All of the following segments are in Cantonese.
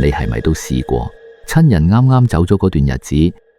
你係咪都試過？親人啱啱走咗嗰段日子，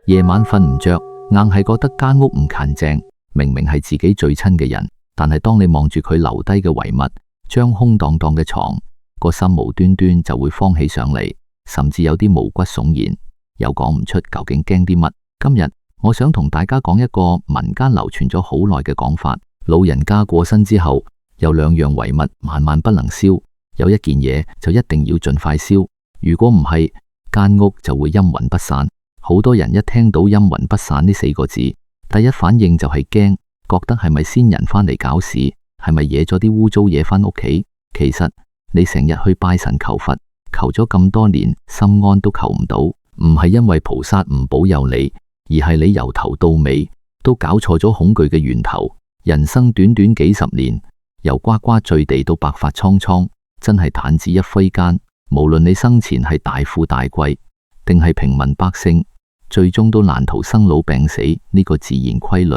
夜晚瞓唔着，硬係覺得間屋唔勤淨，明明係自己最親嘅人，但係當你望住佢留低嘅遺物，張空蕩蕩嘅床，個心無端端就會慌起上嚟，甚至有啲毛骨悚然，又講唔出究竟驚啲乜。今日我想同大家講一個民間流傳咗好耐嘅講法，老人家過身之後，有兩樣遺物萬萬不能燒，有一件嘢就一定要盡快燒，如果唔係，間屋就會陰魂不散。好多人一聽到陰魂不散呢4個字，第一反應就係驚，覺得係咪先人返嚟搞事，係咪惹咗啲污糟嘢返屋企？其實你成日去拜神求佛，求咗咁多年，心安都求唔到，唔係因為菩薩唔保佑你，而係你由頭到尾都搞錯咗恐懼嘅源頭。人生短短幾十年，由呱呱墜地到白髮蒼蒼，真係彈指一揮間。無論你生前係大富大貴，定係平民百姓，最終都難逃生老病死呢個自然規律。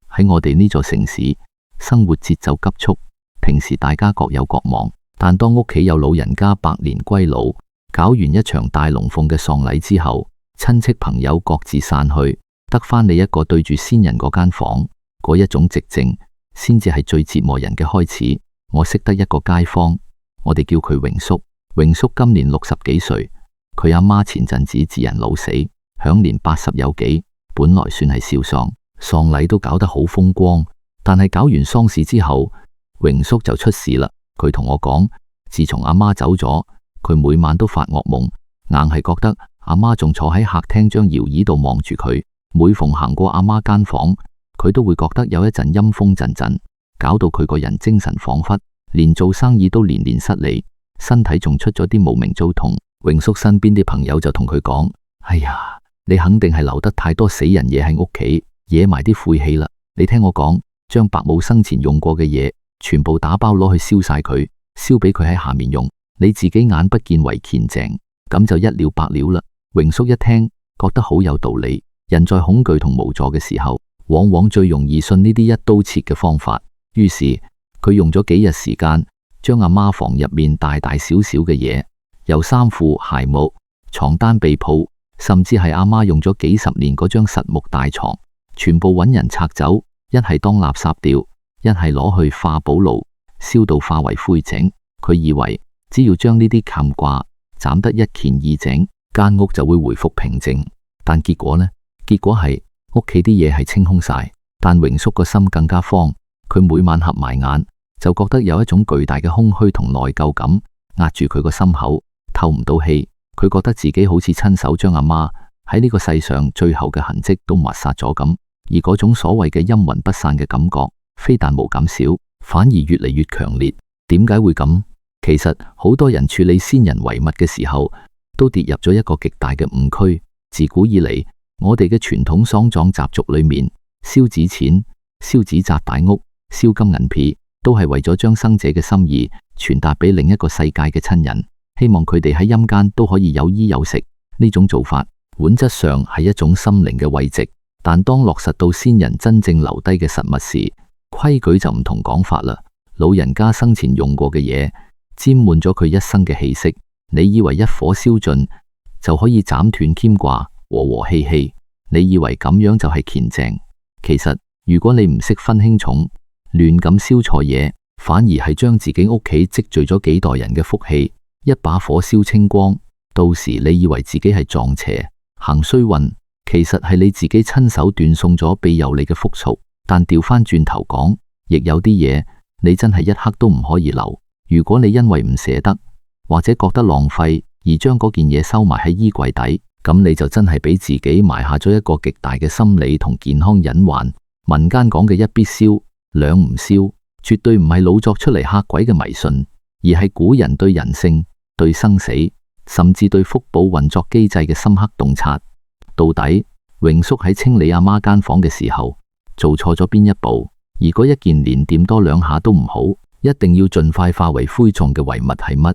喺我哋呢座城市，生活節奏急速，平時大家各有各忙，但當屋企有老人家百年歸老，搞完一場大龍鳳嘅喪禮之後，親戚朋友各自散去，得返你一個對住先人嗰間房，嗰一種寂靜，先至係最折磨人嘅開始。我識得一個街坊，我哋叫佢榮叔。榮叔今年60幾歲，佢阿媽前陣子自人老死，享年80有幾，本來算係少喪，喪禮都搞得好風光。但係搞完喪事之後，榮叔就出事啦。佢同我講，自從阿媽走咗，佢每晚都發噩夢，硬係覺得阿媽仲坐喺客廳張搖椅度望住佢。每逢行過阿媽間房，佢都會覺得有一陣陰風陣陣，搞到佢個人精神恍惚，連做生意都年年失利，身體仲出咗啲無名糟痛。榮叔身邊啲朋友就同佢講：哎呀，你肯定係留得太多死人嘢喺屋企，惹埋啲晦氣啦。你聽我講，將伯母生前用過嘅嘢全部打包攞去燒晒佢，燒俾佢喺下面用，你自己眼不見為乾淨，咁就一了百了啦。榮叔一聽，覺得好有道理。人在恐懼同無助嘅時候，往往最容易信呢啲一刀切嘅方法。於是佢用咗幾日時間，將阿媽房入面大大小小嘅嘢，由衫褲鞋帽、床單被鋪，甚至係阿媽用咗幾十年嗰張實木大床，全部揾人拆走，一係當垃圾掉，一係攞去化寶爐燒到化為灰燼。佢以為只要將呢啲冚掛斬得一乾二淨，間屋就會回復平靜。但結果呢？結果係屋企啲嘢係清空晒，但榮叔個心更加慌。佢每晚合埋眼，就覺得有一種巨大嘅空虛同內疚感壓住佢個心口，透唔到氣。佢覺得自己好似親手將阿媽喺呢個世上最後嘅痕跡都抹殺咗咁，而嗰種所謂嘅陰魂不散嘅感覺，非但冇減少，反而越嚟越強烈。點解會咁？其實好多人處理先人遺物嘅時候，都跌入咗一個極大嘅誤區。自古以嚟，我哋嘅傳統喪葬習俗裏面，燒紙錢、燒紙紮大屋、燒金銀片，都係為咗將生者嘅心意傳達俾另一個世界嘅親人，希望佢哋喺陰間都可以有衣有食。呢種做法本質上係一種心靈嘅慰藉，但當落實到先人真正留低嘅實物時，規矩就唔同講法啦。老人家生前用過嘅嘢，沾滿咗佢一生嘅氣息，你以為一火燒盡就可以斬斷牽掛，和和氣氣，你以為咁樣就係乾淨？其實如果你唔識分輕重，亂咁燒錯嘢，反而係將自己屋企積聚咗幾代人嘅福氣一把火燒清光。到時你以為自己係撞邪行衰運，其實係你自己親手斷送咗庇佑你嘅福曹。但調翻轉頭講，亦有啲嘢你真係一刻都唔可以留。如果你因為唔捨得或者覺得浪費而將嗰件嘢收埋喺衣櫃底，咁你就真係俾自己埋下咗一個極大嘅心理同健康隱患。民間講嘅一必燒兩唔燒，絕對唔係老作出嚟嚇鬼嘅迷信，而係古人對人性、對生死，甚至對福報運作機制嘅深刻洞察。到底榮叔喺清理阿媽間房嘅時候做錯咗邊一步？而嗰一件連掂多兩下都唔好，一定要盡快化為灰燼嘅遺物係乜？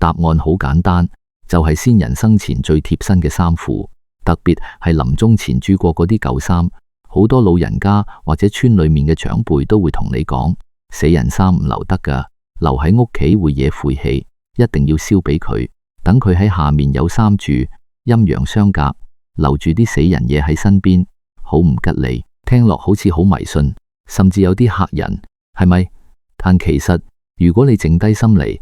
答案好簡單，就係先人生前最貼身嘅衫褲，特別係臨終前住過嗰啲舊衫。好多老人家或者村裏面嘅長輩都會同你講，死人衫唔留得噶，留喺屋企會惹晦氣，一定要燒俾佢。等佢喺下面有衫住，陰陽相隔，留住啲死人嘢喺身邊，好唔吉利。聽落好似好迷信，甚至有啲嚇人，係咪？但其實如果你靜低心嚟，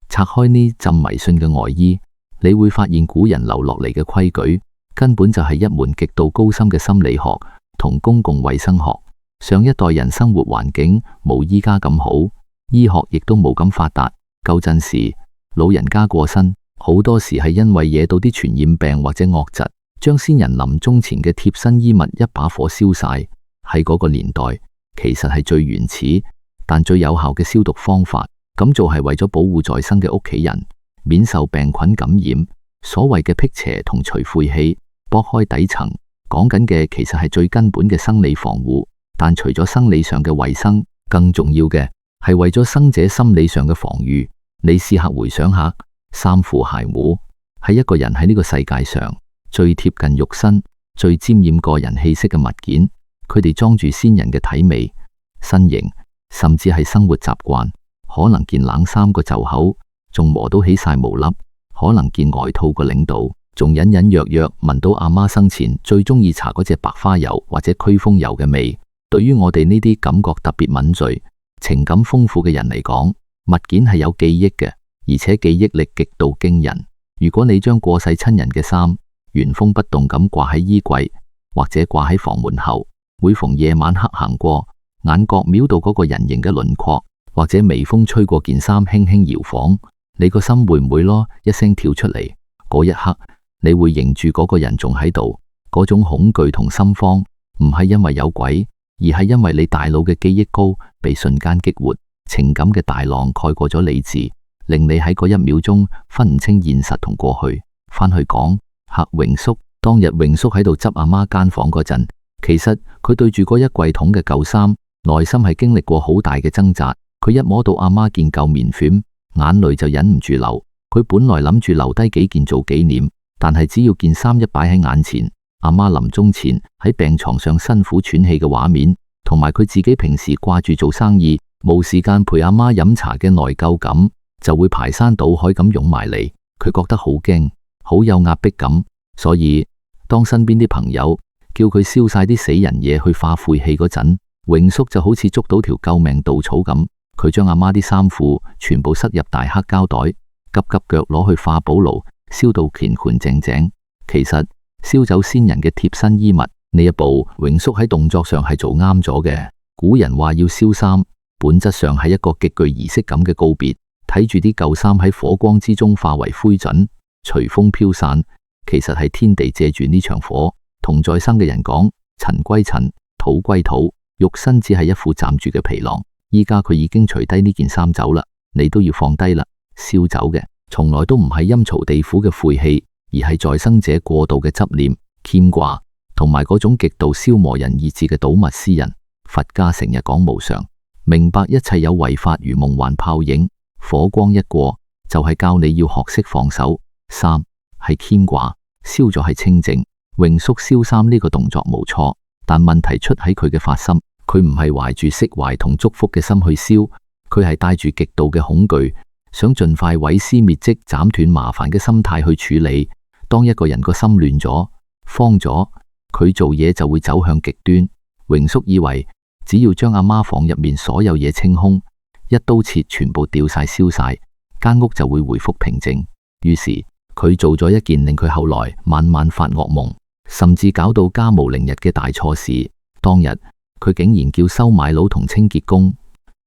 拆開呢浸迷信嘅外衣，你會發現古人留落嚟嘅規矩根本就係一門極度高深嘅心理學同公共衛生學。上一代人生活環境冇依家咁好，醫學亦都冇咁發達。舊陣時老人家過身，好多時係因為惹到啲傳染病或者惡疾，將先人臨終前嘅貼身衣物一把火燒晒。喺嗰個年代，其實係最原始但最有效嘅消毒方法。咁做係為咗保護在生嘅屋企人免受病菌感染。所謂嘅辟邪同除晦氣，剝開底層，講緊嘅其實係最根本嘅生理防護。但除咗生理上嘅衛生，更重要嘅係為咗生者心理上嘅防禦。你試下回想下，衫褲鞋襪係一個人喺呢個世界上最貼近肉身、最沾染個人氣息嘅物件。佢哋裝住先人嘅體味、身形，甚至係生活習慣。可能件冷衫個袖口仲磨到起晒毛粒，可能件外套個領度仲隱隱約約聞到阿媽生前最中意搽嗰隻白花油或者驅風油嘅味。對於我哋呢啲感覺特別敏銳、情感豐富嘅人嚟講，物件係有記憶嘅，而且記憶力極度驚人。如果你將過世親人嘅衫原封不動咁掛喺衣櫃，或者掛喺房門後，每逢夜晚黑行過，眼角瞄到嗰個人形嘅輪廓，或者微風吹過件衫輕輕搖晃，你個心會唔會咯一聲跳出嚟？嗰一刻你會認住嗰個人仲喺度。嗰種恐懼同心慌唔係因為有鬼，而係因為你大腦嘅記憶膏被瞬間激活，情感嘅大浪蓋過咗理智，令你喺嗰一秒鐘分唔清現實同過去。翻去講吓榮叔，當日榮叔喺度執阿媽間房嗰陣，其實佢對住嗰一櫃桶嘅舊衫，內心係經歷過好大嘅掙扎。佢一摸到阿媽件舊棉氈，眼淚就忍唔住流。佢本來諗住留低幾件做紀念，但係只要件衫一擺喺眼前，阿媽臨終前喺病床上辛苦喘氣嘅畫面，同埋佢自己平時掛住做生意，冇時間陪阿媽飲茶嘅內疚感，就會排山倒海咁湧埋嚟。佢覺得好驚，好有壓迫感。所以當身邊啲朋友叫佢燒晒啲死人嘢去化晦氣嗰陣，榮叔就好似捉到條救命稻草咁。佢將阿媽啲衫褲全部塞入大黑膠袋，急急腳攞去化寶爐燒到乾乾淨淨。其實燒走先人嘅貼身衣物呢一步，榮叔喺動作上係做啱咗嘅。古人話要燒衫，本質上係一個極具儀式感嘅告別。睇住啲舊衫喺火光之中化為灰燼，隨風飄散，其實係天地借住呢場火，同在生嘅人講：塵歸塵，土歸土，肉身只係一副站住嘅皮囊。依家佢已經除低呢件衫走啦，你都要放低啦。燒走嘅從來都唔係陰曹地府嘅晦氣，而係在生者過度嘅執念、牽掛，同埋嗰種極度消磨人意志嘅睹物思人。佛家成日講無常，明白一切有為法如夢幻泡影，火光一過就係教你要學識放手。三係牽掛，燒咗係清淨。榮叔燒衫呢個動作冇錯，但問題出喺佢嘅發心。佢唔係懷住釋懷同祝福嘅心去燒，佢係帶住極度嘅恐懼，想盡快毀屍滅跡、斬斷麻煩嘅心態去處理。當一個人個心亂咗、慌咗，佢做嘢就會走向極端。榮叔以為只要將阿媽房入面所有嘢清空，一刀切全部掉晒燒晒，間屋就會回復平靜。於是佢做咗一件令佢後來晚晚發噩夢，甚至搞到家無寧日嘅大錯事。當日佢竟然叫收買佬同清潔工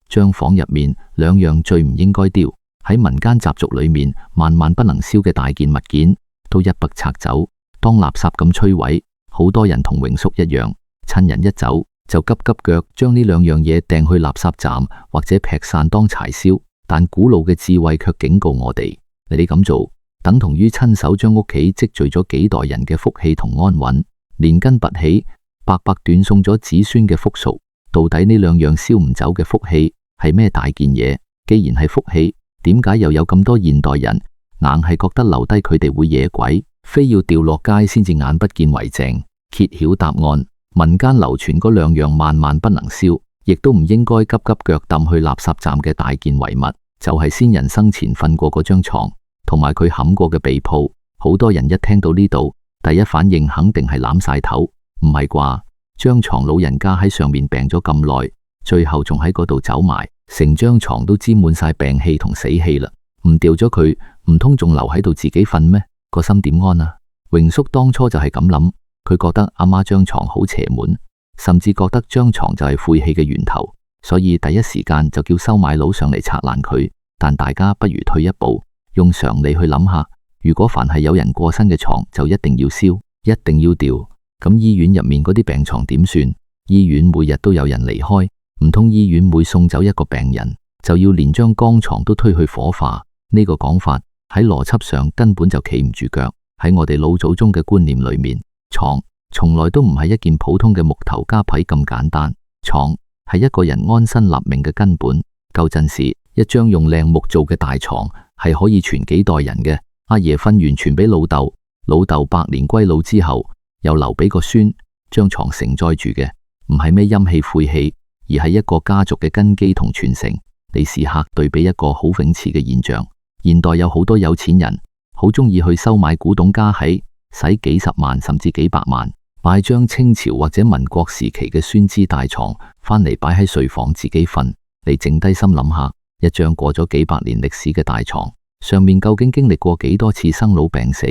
將房入面兩樣最唔應該丟喺民間習俗裏面萬萬不能燒嘅大件物件都一筆拆走，當垃圾咁摧毀。好多人同榮叔一樣，趁人一走就急急腳將呢兩樣嘢掟去垃圾站或者劈散當柴燒。但古老嘅智慧卻警告我哋，你咁做等同於親手將屋企積聚咗幾代人嘅福氣同安穩連根拔起，白白斷送咗子孫嘅福壽。到底呢兩樣燒唔走嘅福氣係咩大件嘢？既然係福氣，點解又有咁多現代人硬係覺得留低佢哋會惹鬼，非要掉落街先至眼不見為淨？揭曉答案，民間流傳嗰兩樣萬萬不能燒，亦都唔應該急急腳抌去垃圾站嘅大件遺物，就係先人生前瞓過嗰張床。同埋佢冚過嘅被鋪。好多人一聽到呢度，第一反應肯定係攬晒頭，唔係啩？張床老人家喺上面病咗咁耐，最後仲喺嗰度走埋，成張床都沾滿晒病氣同死氣啦。唔掉咗佢，唔通仲留喺度自己瞓咩？個心點安啊？榮叔當初就係咁諗，佢覺得阿媽張床好邪門，甚至覺得張床就係晦氣嘅源頭，所以第一時間就叫收買佬上嚟拆爛佢。但大家不如退一步，用常理去諗下，如果凡係有人過身嘅床就一定要燒，一定要掉，咁醫院入面嗰啲病床點算？醫院每日都有人離開，唔通醫院每送走一個病人就要連張鋼床都推去火化？呢個講法喺邏輯上根本就企唔住腳。喺我哋老祖宗嘅觀念裏面，床從來都唔係一件普通嘅木頭家坯咁簡單，床係一個人安身立命嘅根本。舊陣時，一張用靚木做嘅大床係可以傳幾代人嘅。阿爺瞓完傳俾老豆，老豆百年歸老之後又留俾個孫，張床承載住嘅唔係咩陰氣晦氣，而係一個家族嘅根基同傳承。你試下對比一個好諷刺嘅現象，現代有好多有錢人好中意去收買古董家喺，使幾十萬甚至幾百萬買張清朝或者民國時期嘅酸枝大床返嚟擺喺睡房自己瞓。你靜低心諗下，一張過咗幾百年歷史嘅大床上面究竟經歷過幾多次生老病死，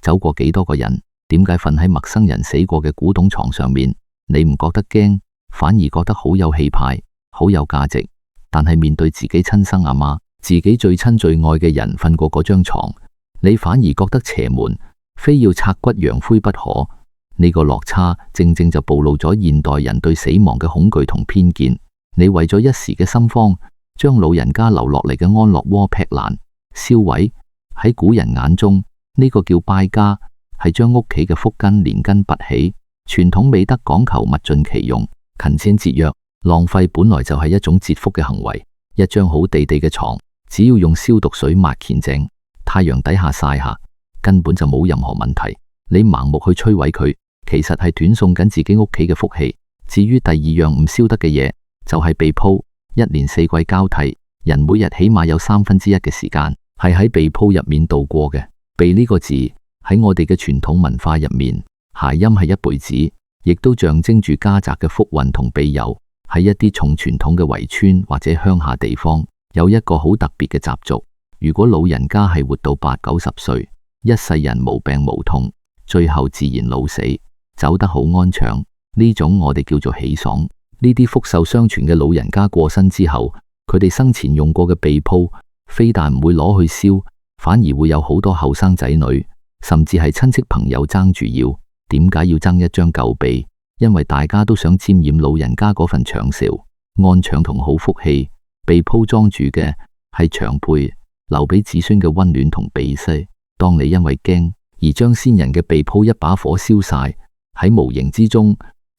走過幾多個人？點解瞓喺陌生人死過嘅古董床上面，你唔覺得驚，反而覺得好有氣派，好有價值？但係面對自己親生阿媽，自己最親最愛嘅人瞓過嗰張床，你反而覺得邪門，非要拆骨揚灰不可。呢個落差正正就暴露咗現代人對死亡嘅恐懼同偏見。你為咗一時嘅心慌，將老人家留落嚟嘅安樂窩劈爛燒毀。喺古人眼中，呢個叫敗家，係將屋企嘅福根連根拔起。傳統美德講求物盡其用，勤儉節約，浪費本來就係一種折福嘅行為。一張好地地嘅床，只要用消毒水抹乾淨，太陽底下曬下，根本就冇任何問題。你盲目去摧毀佢，其實係斷送緊自己屋企嘅福氣。至於第二樣唔燒得嘅嘢，就係被鋪。一年四季交替，人每日起碼有1/3嘅時間係喺被鋪入面度過嘅。被呢個字喺我哋嘅傳統文化入面，諧音係一輩子，亦都象徵住家宅嘅福運同庇佑。喺一啲重傳統嘅圍村或者鄉下地方，有一個好特別嘅習俗，如果老人家係活到80、90歲，一世人無病無痛，最後自然老死，走得好安詳，呢種我哋叫做喜喪。呢啲福壽相傳嘅老人家過身之後，佢哋生前用過嘅被鋪，非但唔會攞去燒，反而會有好多後生仔女，甚至係親戚朋友爭住要。點解要爭一張舊被？因為大家都想沾染老人家嗰份長壽、安詳同好福氣。被鋪裝住嘅係長輩留俾子孫嘅溫暖同庇息。當你因為驚而將先人嘅被鋪一把火燒晒，喺無形之中，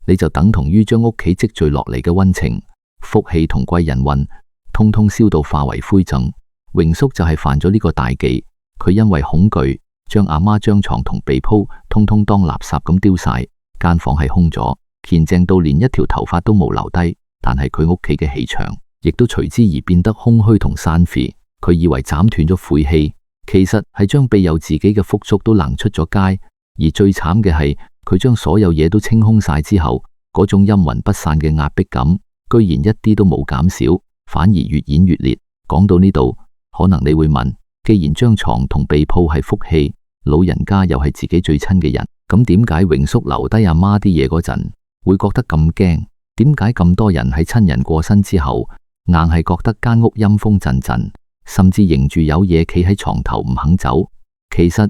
你就等同於將屋企積聚落嚟嘅溫情、福氣同貴人運，通通燒到化為灰燼。榮叔就係犯咗呢個大忌，佢因為恐懼，將阿媽張床同被鋪通通當垃圾咁丟晒。間房係空咗，乾淨到連一條頭髮都冇留低。但係佢屋企嘅氣場亦都隨之而變得空虛同散廢。佢以為斬斷咗晦氣，其實係將庇佑自己嘅福燭都冷出咗街。而最慘嘅係，佢將所有嘢都清空晒之後，嗰種陰魂不散嘅壓迫感，居然一啲都冇減少，反而越演越烈。講到呢度，可能你會問，既然張床同被鋪係福氣，老人家又係自己最親嘅人，咁點解榮叔留低阿媽啲嘢嗰陣會覺得咁驚？點解咁多人喺親人過身之後，硬係覺得間屋陰風陣陣，甚至迎住有嘢企喺床頭唔肯走？其實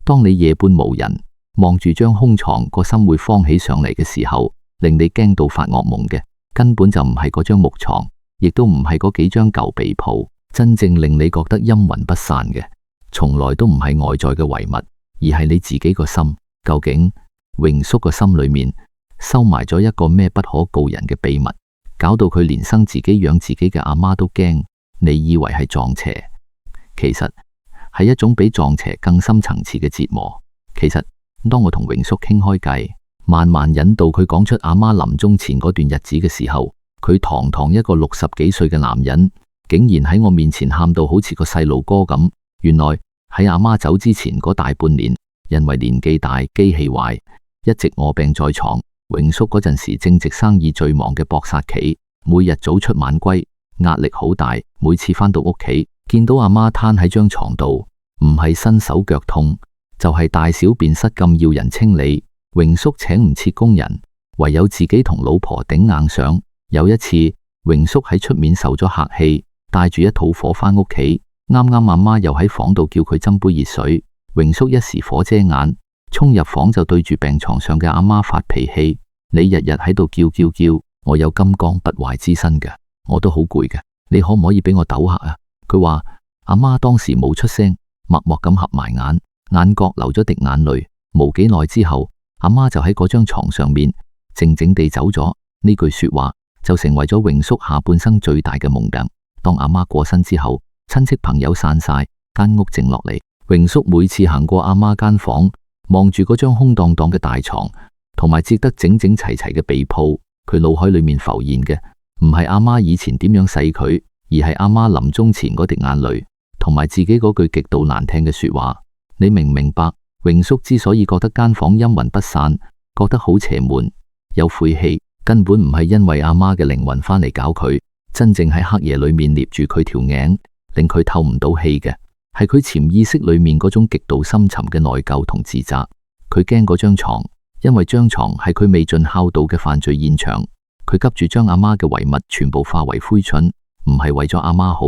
當你夜半無人，望住張空床，個心會慌起上嚟嘅時候，令你驚到發噩夢嘅，根本就唔係嗰張木床，亦都唔係嗰幾張舊被鋪。真正令你覺得陰魂不散嘅，從來都唔係外在嘅遺物，而係你自己個心。究竟榮叔個心裏面收埋咗一個咩不可告人嘅秘密，搞到佢連生自己養自己嘅阿媽都驚？你以為係撞邪，其實係一種比撞邪更深層次嘅折磨。其實當我同榮叔傾開偈，慢慢引導佢講出阿媽臨終前嗰段日子嘅時候，佢堂堂一個60幾歲嘅男人，竟然喺我面前喊到好似個細路哥咁。原來喺阿媽走之前嗰大半年，因為年紀大、機器壞，一直臥病在床。榮叔嗰陣時正值生意最忙嘅搏殺期，每日早出晚歸，壓力好大。每次返到屋企，見到阿媽攤喺張床度，唔係身手腳痛，就係大小便失禁要人清理。榮叔請唔切工人，唯有自己同老婆頂硬上。有一次，榮叔喺出面受咗客氣，帶住一肚火返屋企，啱啱阿媽又喺房度叫佢斟杯熱水。榮叔一時火遮眼，衝入房就對住病床上嘅阿媽發脾氣：你日日喺度叫，我有金剛不壞之身嘅，我都好攰嘅，你可唔可以俾我唞下啊？佢話阿媽當時冇出聲，默默咁合埋眼，眼角流咗滴眼淚。冇幾耐之後，阿媽就喺嗰張床上面靜靜地走咗。呢句說話就成為咗榮叔下半生最大嘅夢魘。當阿媽過身之後，親戚朋友散晒，間屋靜落嚟。榮叔每次行過阿媽間房，望住嗰張空蕩蕩嘅大床，同埋折得整整齊齊嘅被鋪，佢腦海裏面浮現嘅唔係阿媽以前點樣細佢，而係阿媽臨終前嗰滴眼淚，同埋自己嗰句極度難聽嘅說話。你明唔明白？榮叔之所以覺得間房陰魂不散，覺得好邪悶，有晦氣，根本唔係因為阿媽嘅靈魂返嚟搞佢，真正喺黑夜裏面捏住佢條頸，令佢透唔到氣嘅，係佢潛意識裏面嗰種極度深沉嘅內疚同自責。佢驚嗰張床，因為張床係佢未盡孝道嘅犯罪現場。佢急住將阿媽嘅遺物全部化為灰燼，唔係為咗阿媽好，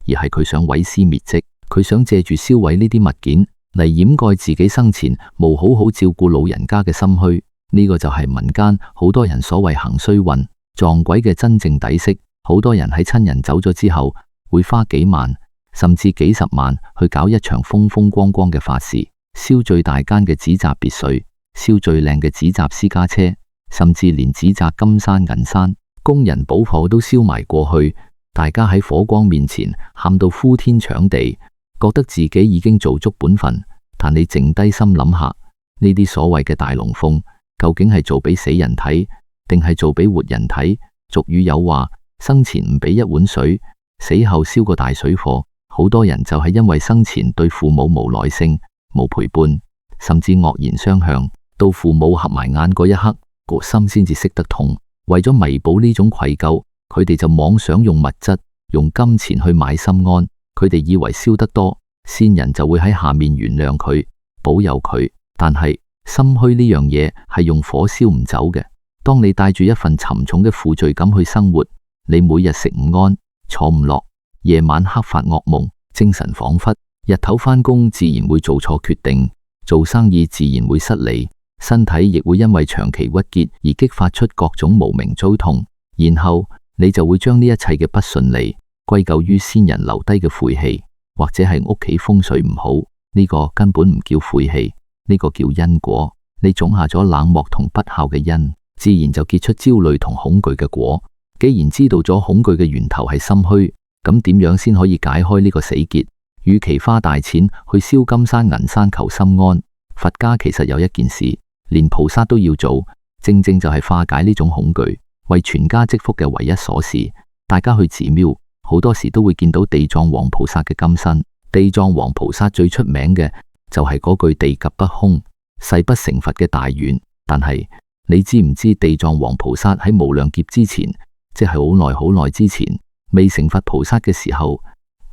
而係佢想毀屍滅跡。佢想借住燒毀呢啲物件嚟掩蓋自己生前冇好好照顧老人家嘅心虛。呢個就係民間好多人所謂行衰運撞鬼嘅真正底色。好多人喺親人走咗之後，會花幾萬甚至幾十萬去搞一場風風光光嘅法事，燒最大間嘅紙紮別墅，燒最靚嘅紙紮私家車，甚至連紙紮金山銀山、工人寶庫都燒埋過去。大家喺火光面前喊到呼天搶地，覺得自己已經做足本分。但你靜低心諗下，呢啲所謂嘅大龍鳳究竟係做俾死人睇，定係做俾活人睇？俗語有話，生前唔俾一碗水，死後燒個大水貨。好多人就係因為生前對父母冇耐性、冇陪伴，甚至惡言相向，到父母合埋眼嗰一刻，個心先至識得痛。為咗彌補呢種愧疚，佢哋就妄想用物質、用金錢去買心安。佢哋以為燒得多，先人就會喺下面原諒佢、保佑佢。但係心虛呢樣嘢係用火燒唔走嘅。當你帶住一份沉重嘅負罪感去生活，你每日食唔安、坐唔落，夜晚黑發噩夢，精神恍惚。日頭返工自然會做錯決定，做生意自然會失利，身體亦會因為長期鬱結而激發出各種無名糟痛。然後你就會將呢一切嘅不順利歸咎於先人留低嘅晦氣，或者係屋企風水唔好。呢個根本唔叫晦氣，呢個叫因果。你種下咗冷漠同不孝嘅因，自然就結出焦慮同恐懼嘅果。既然知道咗恐懼嘅源頭係心虛，咁點樣先可以解開呢個死結？與其花大錢去燒金山銀山求心安，佛家其實有一件事，連菩薩都要做，正正就係化解呢種恐懼，為全家積福嘅唯一鎖匙。大家去寺廟，好多時都會見到地藏王菩薩嘅金身。地藏王菩薩最出名嘅就係嗰句地急不空，誓不成佛嘅大願。但係你知唔知地藏王菩薩喺無量劫之前，即係好耐之前，未成佛菩薩嘅時候，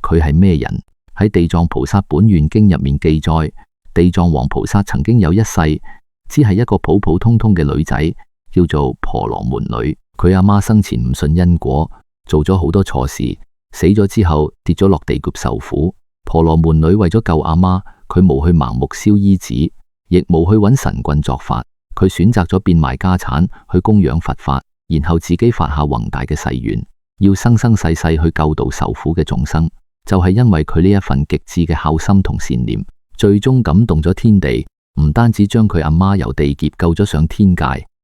佢係咩人？喺地藏菩薩本願經入面記載，地藏王菩薩曾經有一世，只係一個普普通通嘅女仔，叫做婆羅門女。佢阿媽生前唔信因果，做咗好多錯事，死咗之後跌咗落地獄受苦。婆羅門女為咗救阿媽，佢冇去盲目燒衣紙，亦冇去揾神棍作法，佢選擇咗變賣家產去供養佛法，然後自己發下宏大嘅誓願，要生生世世去救度受苦嘅眾生。就係因為佢呢一份極致嘅孝心同善念，最終感動咗天地，唔單止將佢阿媽由地劫救咗上天界，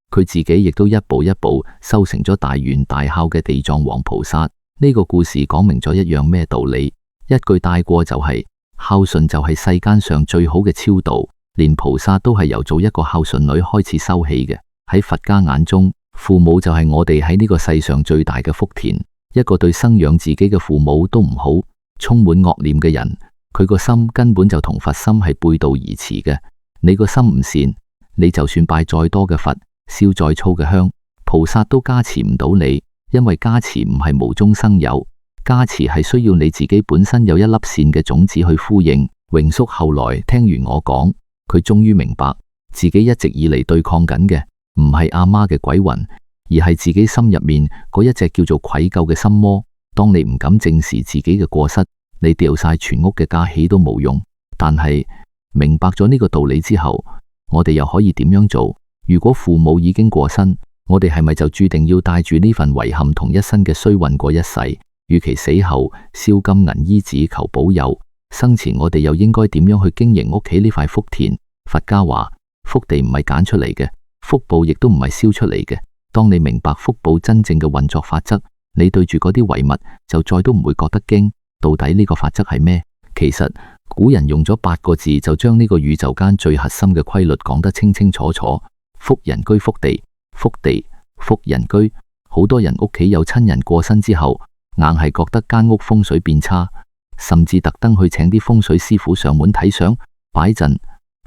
佢自己亦都一步一步修成咗大願大孝嘅地藏王菩薩。呢個故事講明咗一樣咩道理？一句帶過就係孝順就係世間上最好嘅超度，連菩薩都係由做一個孝順女開始修起嘅。喺佛家眼中，父母就係我哋喺呢個世上最大嘅福田。一個對生養自己嘅父母都唔好，充滿惡念嘅人，佢個心根本就同佛心係背道而馳嘅。你個心唔善，你就算拜再多嘅佛，燒再粗嘅香，菩薩都加持唔到你，因為加持唔係無中生有，加持係需要你自己本身有一粒善嘅種子去呼應。榮叔後來聽完我講，佢終於明白自己一直以嚟對抗緊嘅唔係阿媽嘅鬼魂，而係自己心入面嗰一隻叫做愧疚嘅心魔。當你唔敢正視自己嘅過失，你掉晒全屋嘅家起都冇用。但係明白咗呢個道理之後，我哋又可以點樣做？如果父母已經過身，我哋係咪就注定要帶住呢份遺憾同一身嘅衰運過一世？與其死後燒金銀衣紙求保佑，生前我哋又應該點樣去經營屋企呢塊福田？佛家話福地唔係揀出嚟嘅，福報亦都唔係燒出嚟嘅。當你明白福報真正嘅運作法則，你對住嗰啲遺物就再都唔會覺得驚。到底呢個法則係咩？其實古人用咗8個字就將呢個宇宙間最核心嘅規律講得清清楚楚：福人居福地，福地福人居。好多人屋企有親人過身之後，硬係覺得間屋風水變差，甚至特登去請啲風水師傅上門睇相、擺陣、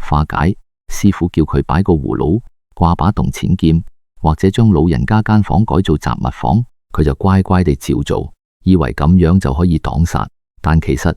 化解。師傅叫佢擺個葫蘆、掛把銅錢劍，或者將老人家間房改做雜物房，佢就乖乖地照做，以為咁樣就可以擋煞。但其實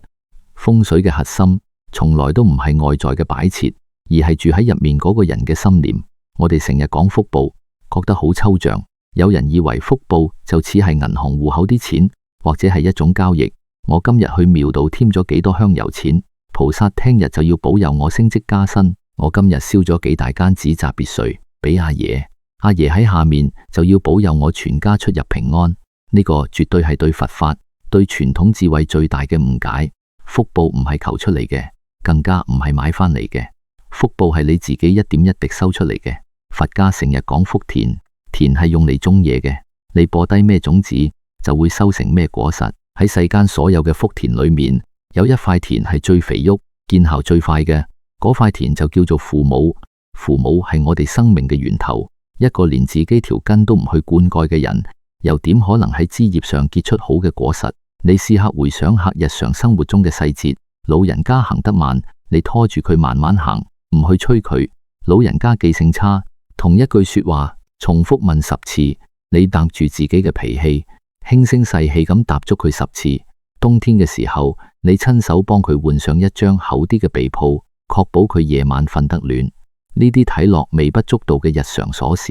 風水嘅核心從來都唔係外在嘅擺設，而係住喺入面嗰個人嘅心念。我哋成日講福報，覺得好抽象。有人以為福報就似係銀行戶口啲錢，或者係一種交易。我今日去廟度添咗幾多香油錢，菩薩聽日就要保佑我升職加薪。我今日燒咗幾大間紙紮別墅俾阿爺，阿爺喺下面就要保佑我全家出入平安。呢個絕對係對佛法、對傳統智慧最大嘅誤解。福報唔係求出嚟嘅，更加唔係買翻嚟嘅。福報係你自己一點一滴收出嚟嘅。佛家成日講福田，田係用嚟種嘢嘅，你播低咩種子就會收成咩果實。喺世間所有嘅福田裏面，有一塊田係最肥沃、見效最快嘅，嗰塊田就叫做父母。父母係我哋生命嘅源頭。一個連自己條根都唔去灌溉嘅人，又點可能喺枝葉上結出好嘅果實？你試下回想下日常生活中嘅細節，老人家行得慢，你拖住佢慢慢行，唔去催佢；老人家記性差，同一句說話重複問10次，你搭住自己嘅脾氣，輕聲細氣咁答足佢10次。冬天嘅時候，你親手幫佢換上一張厚啲嘅被鋪，確保佢夜晚瞓得暖。呢啲睇落微不足道嘅日常瑣事，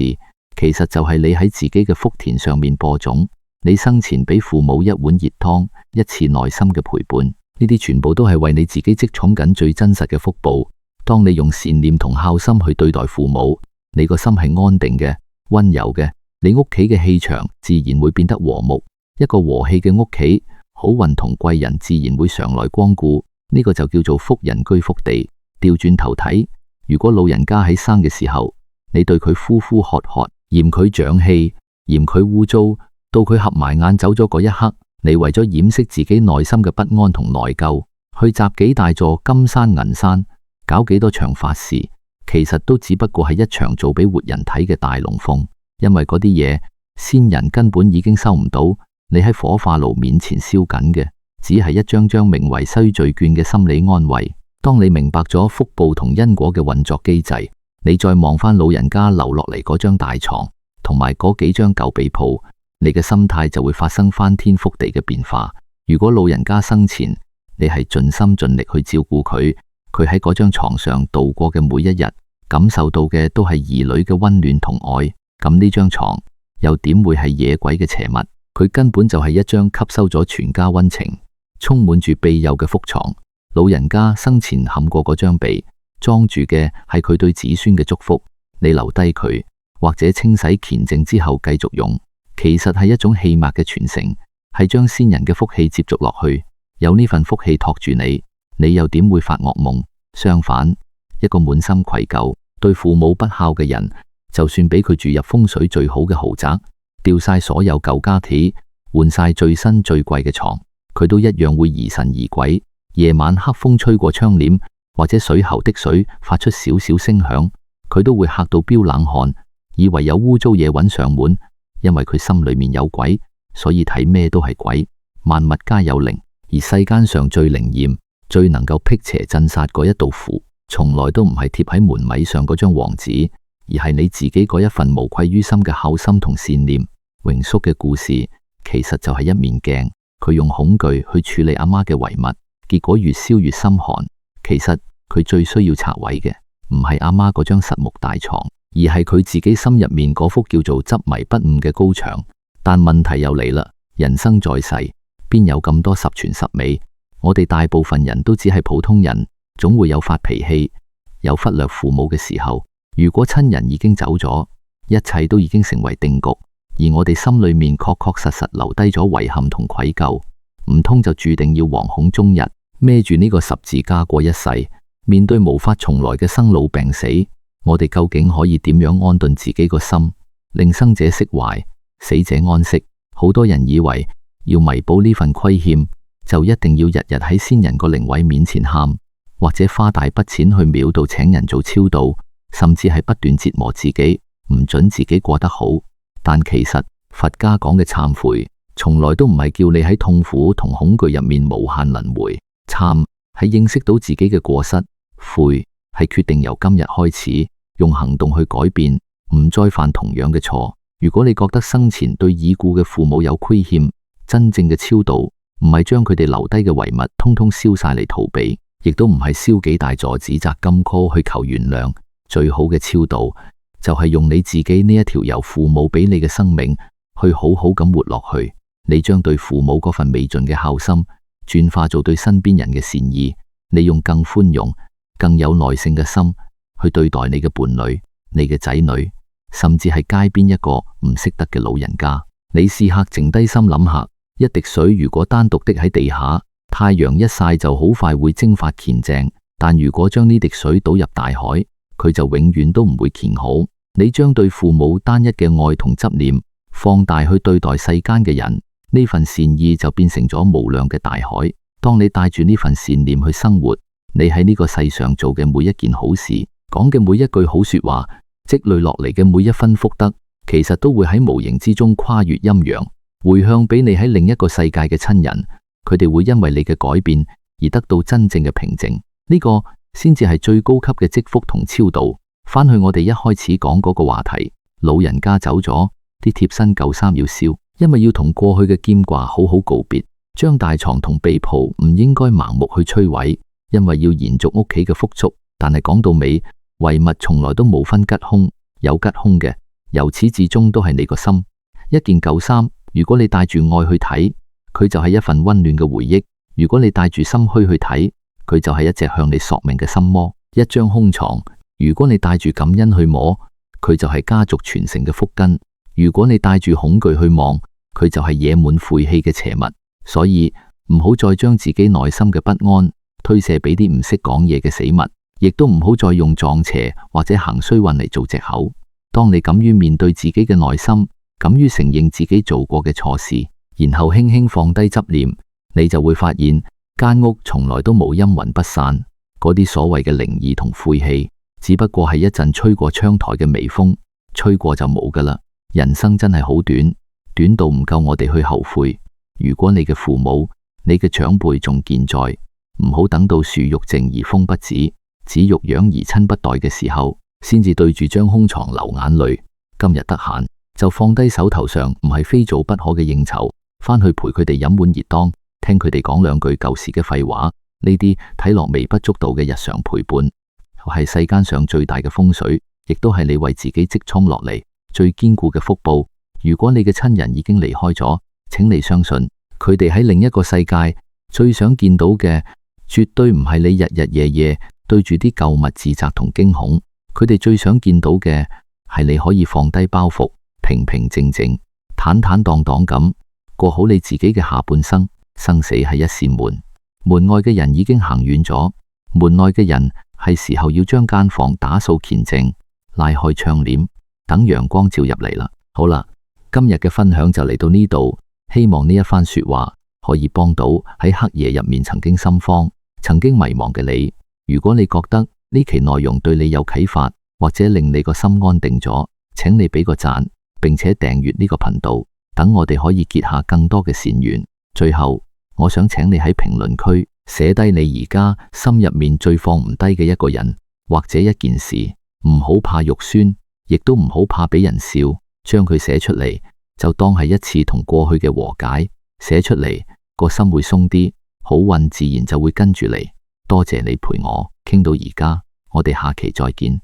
其實就係你喺自己嘅福田上面播種。你生前俾父母一碗熱湯，一次耐心嘅陪伴，呢啲全部都係為你自己積儲緊最真實嘅福報。當你用善念同孝心去對待父母，你個心係安定嘅、溫柔嘅，你屋企嘅氣場自然會變得和睦。一個和氣嘅屋企，好運同貴人自然會常來光顧。呢個就叫做福人居福地。調轉頭睇，如果老人家喺生嘅時候，你對佢呼呼喝喝，嫌佢長氣，嫌佢污糟，到佢合埋眼走咗嗰一刻，你為咗掩飾自己內心嘅不安同內疚，去集幾大座金山銀山，搞幾多場法事，其實都只不過係一場做俾活人睇嘅大龍鳳。因為嗰啲嘢，先人根本已經收唔到，你喺火化爐面前燒緊嘅，只係一張張名為衰罪券嘅心理安慰。當你明白咗福報同因果嘅運作機制，你再望翻老人家留落嚟嗰張大床，同埋嗰幾張舊被鋪，你嘅心態就會發生翻天覆地嘅變化。如果老人家生前，你係盡心盡力去照顧佢，佢喺嗰張床上度過嘅每一日，感受到嘅都係兒女嘅溫暖同愛，咁呢張床又點會係野鬼嘅邪物？佢根本就係一張吸收咗全家溫情、充滿住庇佑嘅福床。老人家生前冚過嗰張被，裝住嘅係佢對子孫嘅祝福。你留低佢，或者清洗乾淨之後繼續用，其實係一種氣脈嘅傳承，係將先人嘅福氣接續落去。有呢份福氣托住你，你又點會發惡夢？相反，一個滿心愧疚、對父母不孝嘅人，就算俾佢住入風水最好嘅豪宅，掉晒所有舊家俬，換晒最新最貴嘅床，佢都一樣會疑神疑鬼。夜晚黑風吹過窗簾，或者水喉的水發出少少聲響，佢都會嚇到飆冷汗，以為有污糟嘢揾上門。因為佢心裏面有鬼，所以睇咩都係鬼。萬物皆有靈，而世間上最靈驗、最能夠辟邪鎮煞嗰一道符，從來都唔係貼喺門楣上嗰張黃紙，而係你自己嗰一份無愧於心嘅孝心同善念。榮叔嘅故事其實就係一面鏡，佢用恐懼去處理阿媽嘅遺物，結果越燒越心寒。其實佢最需要拆毀嘅唔係阿媽嗰張實木大床，而係佢自己心入面嗰幅叫做執迷不悟嘅高牆。但問題又嚟啦，人生在世，邊有咁多十全十美？我哋大部分人都只係普通人，總會有發脾氣、有忽略父母嘅時候。如果親人已經走咗，一切都已經成為定局，而我哋心裏面確確實實留低咗遺憾同愧疚，唔通就注定要惶恐終日，孭住呢個十字架過一世？面對無法重來嘅生老病死，我哋究竟可以點樣安頓自己個心，令生者釋懷，死者安息？好多人以為要彌補呢份虧欠，就一定要日日喺先人個靈位面前喊，或者花大筆錢去廟度請人做超度，甚至係不斷折磨自己，唔准自己過得好。但其實佛家講嘅懺悔，從來都唔係叫你喺痛苦同恐懼入面無限輪迴。懺係認識到自己嘅過失，悔係決定由今日開始用行動去改變，唔再犯同樣嘅錯。如果你覺得生前對已故嘅父母有虧欠，真正嘅超度唔係將佢哋留低嘅遺物通通燒晒嚟逃避，亦都唔係燒幾大座紙紮金箍去求原諒。最好嘅超度就係用你自己呢一條由父母俾你嘅生命去好好咁活落去。你將對父母嗰份未盡嘅孝心轉化做對身邊人嘅善意，你用更寬容、更有耐性嘅心去對待你嘅伴侶、你嘅仔女，甚至係街邊一個唔識得嘅老人家。你試下靜低心諗下，一滴水如果單獨滴喺地下，太陽一曬就好快會蒸發乾淨，但如果將呢滴水倒入大海，佢就永遠都唔會乾好。你將對父母單一嘅愛同執念放大去對待世間嘅人，呢份善意就變成咗無量嘅大海。當你帶住呢份善念去生活，你喺呢個世上做嘅每一件好事，講嘅每一句好說話，積累落嚟嘅每一分福德，其實都會喺無形之中跨越陰陽，回向俾你喺另一個世界嘅親人。佢哋會因為你嘅改變而得到真正嘅平靜。呢個先至係最高級嘅積福同超度。翻去我哋一開始講嗰個話題，老人家走咗，啲貼身舊衫要燒，因為要同過去嘅牽掛好好告別。張大床同被鋪唔應該盲目去摧毀，因為要延續屋企嘅福祿。但係講到尾，遺物從來都冇分吉凶，有吉凶嘅由始至終都係你個心。一件舊衫，如果你帶住愛去睇，佢就係一份溫暖嘅回憶；如果你帶住心虛去睇，佢就係一隻向你索命嘅心魔。一張空床，如果你帶住感恩去摸，佢就係家族傳承嘅福根；如果你帶住恐懼去望，佢就係惹滿晦氣嘅邪物。所以唔好再將自己內心嘅不安推卸俾啲唔識講嘢嘅死物，亦都唔好再用撞邪或者行衰運嚟做藉口。當你敢於面對自己嘅內心，敢於承認自己做過嘅錯事，然後輕輕放低執念，你就會發現間屋從來都冇陰魂不散。嗰啲所謂嘅靈異同晦氣，只不過係一陣吹過窗台嘅微風，吹過就冇噶啦。人生真係好短，短到唔夠我哋去後悔。如果你嘅父母、你嘅長輩仲健在，唔好等到樹欲靜而風不止，子欲養而親不待嘅時候，先至對住張空床流眼淚。今日得閒就放低手頭上唔係非做不可嘅應酬，翻去陪佢哋飲碗熱湯，聽佢哋講兩句舊時嘅廢話。呢啲睇落微不足道嘅日常陪伴，係世間上最大嘅風水，亦都係你為自己積蓄落嚟最堅固嘅福報。如果你嘅親人已經離開咗，請你相信，佢哋喺另一個世界最想見到嘅，絕對唔係你日日夜夜對住啲舊物自責同驚恐。佢哋最想見到嘅係你可以放低包袱，平平靜靜、坦坦蕩蕩咁過好你自己嘅下半生。生死係一扇門，門外嘅人已經行遠咗，門內嘅人係時候要將間房打掃乾淨，拉開窗簾，等陽光照入嚟啦。好啦，今日嘅分享就嚟到呢度，希望呢一番說話可以幫到喺黑夜入面曾經心慌、曾經迷茫嘅你。如果你覺得呢期內容對你有啟發，或者令你個心安定咗，請你俾個讚，並且訂閱呢個頻道，等我哋可以結下更多嘅善緣。最後，我想請你喺評論區寫低你而家心入面最放唔低嘅一個人或者一件事，唔好怕肉酸，亦都唔好怕俾人笑，將佢寫出嚟，就當係一次同過去嘅和解。寫出嚟，個心會鬆啲，好運自然就會跟住嚟。多謝你陪我傾到而家，我哋下期再見。